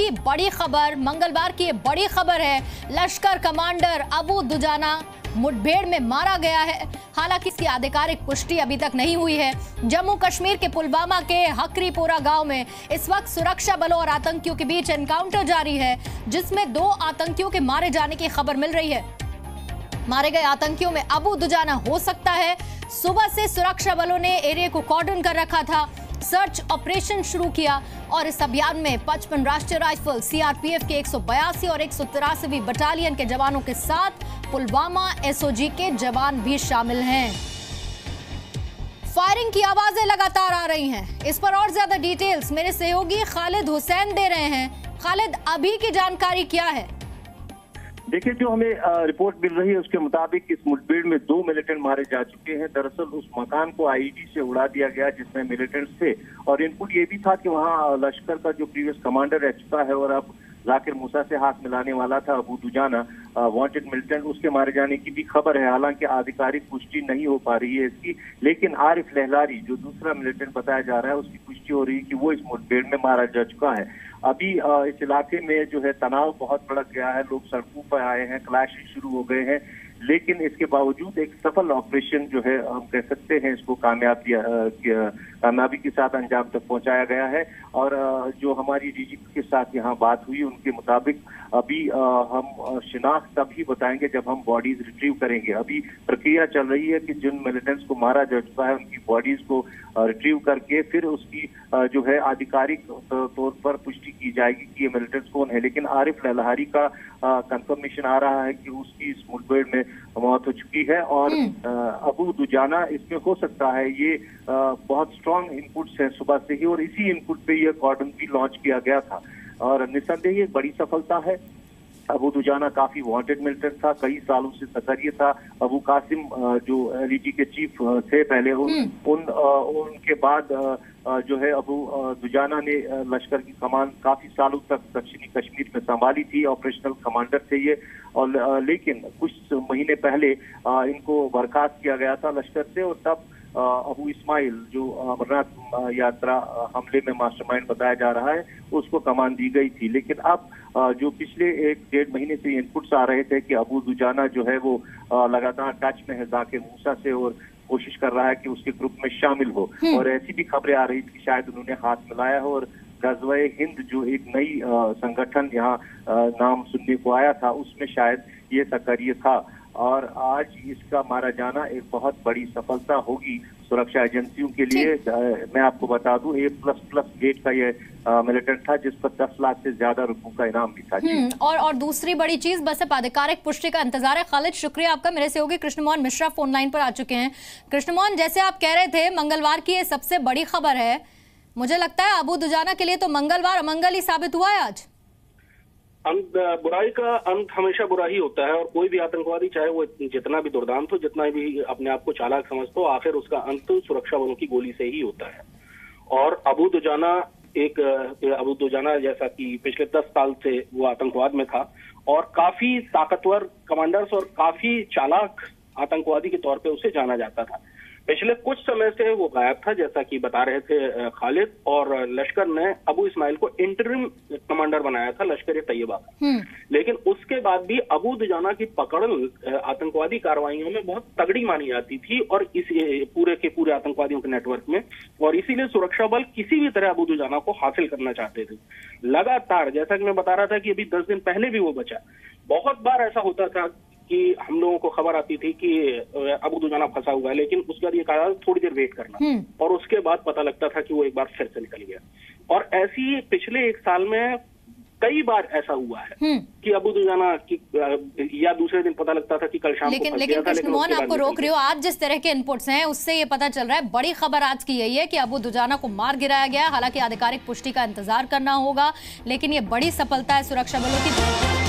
की बड़ी खबर, मंगलवार की ये बड़ी खबर है। लश्कर कमांडर अबू दुजाना मुठभेड़ में मारा गया है। हालांकि इसकी आधिकारिक पुष्टि अभी तक नहीं हुई है। जम्मू कश्मीर के पुलवामा के हकरीपोरा गांव में इस वक्त सुरक्षा बलों और आतंकियों के बीच एनकाउंटर जारी है, जिसमें 2 आतंकियों के मारे जाने की खबर मिल रही है। मारे गए आतंकियों में अबू दुजाना हो सकता है। सुबह से सुरक्षा बलों ने एरिया को कॉर्डन कर रखा था, सर्च ऑपरेशन शुरू किया और इस अभियान में 55 राष्ट्रीय राइफल, सीआरपीएफ के 182 और 183वीं बटालियन के जवानों के साथ पुलवामा एसओजी के जवान भी शामिल हैं। फायरिंग की आवाजें लगातार आ रही हैं। इस पर और ज्यादा डिटेल्स मेरे सहयोगी खालिद हुसैन दे रहे हैं। खालिद, अभी की जानकारी क्या है? देखिए, जो हमें रिपोर्ट मिल रही है उसके मुताबिक इस मुठभेड़ में 2 मिलिटेंट मारे जा चुके हैं। दरअसल उस मकान को आईईडी से उड़ा दिया गया जिसमें मिलिटेंट्स थे और इनपुट ये भी था कि वहां लश्कर का जो प्रीवियस कमांडर रह चुका है और अब जाकिर मूसा से हाथ मिलाने वाला था अबू दुजाना, वांटेड मिलिटेंट, उसके मारे जाने की भी खबर है। हालांकि आधिकारिक पुष्टि नहीं हो पा रही है इसकी, लेकिन आरिफ लहलारी जो दूसरा मिलिटेंट बताया जा रहा है उसकी पुष्टि हो रही है कि वो इस मुठभेड़ में मारा जा चुका है। अभी इस इलाके में जो है तनाव बहुत भड़क गया है, लोग सड़कों पर आए हैं, क्लैशेस शुरू हो गए हैं, लेकिन इसके बावजूद एक सफल ऑपरेशन जो है हम कह सकते हैं इसको कामयाबी के साथ अंजाम तक पहुंचाया गया है। और जो हमारी डीजीपी के साथ यहाँ बात हुई उनके मुताबिक अभी हम शिनाख्त तभी बताएंगे जब हम बॉडीज रिट्रीव करेंगे। अभी प्रक्रिया चल रही है कि जिन मिलिटेंट्स को मारा जा चुका है उनकी बॉडीज को रिट्रीव करके फिर उसकी जो है आधिकारिक तौर पर पुष्टि की जाएगी कि ये मिलिटेंट्स कौन है। लेकिन आरिफ लहलारी का कंफर्मेशन आ रहा है कि उसकी इस मुठभेड़ में मौत हो चुकी है और अबू दुजाना इसमें हो सकता है। ये बहुत स्ट्रांग इनपुट्स हैं सुबह से ही और इसी इनपुट पे ये कॉर्डन भी लॉन्च किया गया था और निस्संदेह ये बड़ी सफलता है। अबू दुजाना काफी वांटेड मिलिटेंट था, कई सालों से सक्रिय था। अबू कासिम जो एलईटी के चीफ थे पहले, उनके बाद जो है अबू दुजाना ने लश्कर की कमान काफी सालों तक दक्षिणी कश्मीर में संभाली थी, ऑपरेशनल कमांडर थे ये। और लेकिन कुछ महीने पहले इनको बर्खास्त किया गया था लश्कर से और तब अबू इस्माइल जो अमरनाथ यात्रा हमले में मास्टरमाइंड बताया जा रहा है उसको कमान दी गई थी। लेकिन अब जो पिछले 1-1.5 महीने से इनपुट्स आ रहे थे कि अबू दुजाना जो है वो लगातार टच में है जाकिर मूसा से और कोशिश कर रहा है कि उसके ग्रुप में शामिल हो। और ऐसी भी खबरें आ रही थी कि शायद उन्होंने हाथ मिलाया हो और गज़वा-ए हिंद जो एक नई संगठन यहाँ नाम सुनने को आया था उसमें शायद ये सक्रिय था। और आज इसका मारा जाना एक बहुत बड़ी सफलता होगी सुरक्षा एजेंसियों के लिए। मैं आपको बता दूं A++ गेट का ये मिलिटेंट था जिस पर 10 लाख से ज्यादा रुपयों का इनाम भी था। और दूसरी बड़ी चीज, बस अब आधिकारिक पुष्टि का इंतजार है। खालिद, शुक्रिया आपका। मेरे सहयोगी कृष्णमोहन मिश्रा फोन लाइन पर आ चुके हैं। कृष्णमोहन, जैसे आप कह रहे थे मंगलवार की ये सबसे बड़ी खबर है, मुझे लगता है अबू दुजाना के लिए तो मंगलवार अमंगल ही साबित हुआ है आज। बुराई का अंत हमेशा बुरा ही होता है और कोई भी आतंकवादी चाहे वो जितना भी दुर्दांत हो, जितना भी अपने आप को चालाक समझता हो, आखिर उसका अंत सुरक्षा बलों की गोली से ही होता है। और अबू दुजाना जैसा कि पिछले 10 साल से वो आतंकवाद में था और काफी ताकतवर कमांडर्स और काफी चालाक आतंकवादी के तौर पे उसे जाना जाता था। पिछले कुछ समय से वो गायब था जैसा कि बता रहे थे खालिद, और लश्कर ने अबू इस्माइल को इंटरिम कमांडर बनाया था लश्कर-ए-तैयबा का। लेकिन उसके बाद भी अबू दुजाना की पकड़ आतंकवादी कार्रवाइयों में बहुत तगड़ी मानी जाती थी और इस पूरे के पूरे आतंकवादियों के नेटवर्क में, और इसीलिए सुरक्षा बल किसी भी तरह अबू दुजाना को हासिल करना चाहते थे। लगातार, जैसा कि मैं बता रहा था कि अभी 10 दिन पहले भी वो बचा, बहुत बार ऐसा होता था कि हम लोगों को खबर आती थी कि अबू दुजाना फंसा हुआ है, लेकिन उसके बाद ये कहा थोड़ी देर वेट करना और उसके बाद पता लगता था कि वो एक बार फिर से निकल गया। और ऐसी पिछले 1 साल में कई बार ऐसा हुआ है कि अबू दुजाना या दूसरे दिन पता लगता था कि कल शाम लेकिन कृष्णमोहन, आपको रोक रही हो, आज जिस तरह के इनपुट्स हैं उससे ये पता चल रहा है, बड़ी खबर आज की यही है कि अबू दुजाना को मार गिराया गया। हालांकि आधिकारिक पुष्टि का इंतजार करना होगा, लेकिन ये बड़ी सफलता है सुरक्षा बलों की।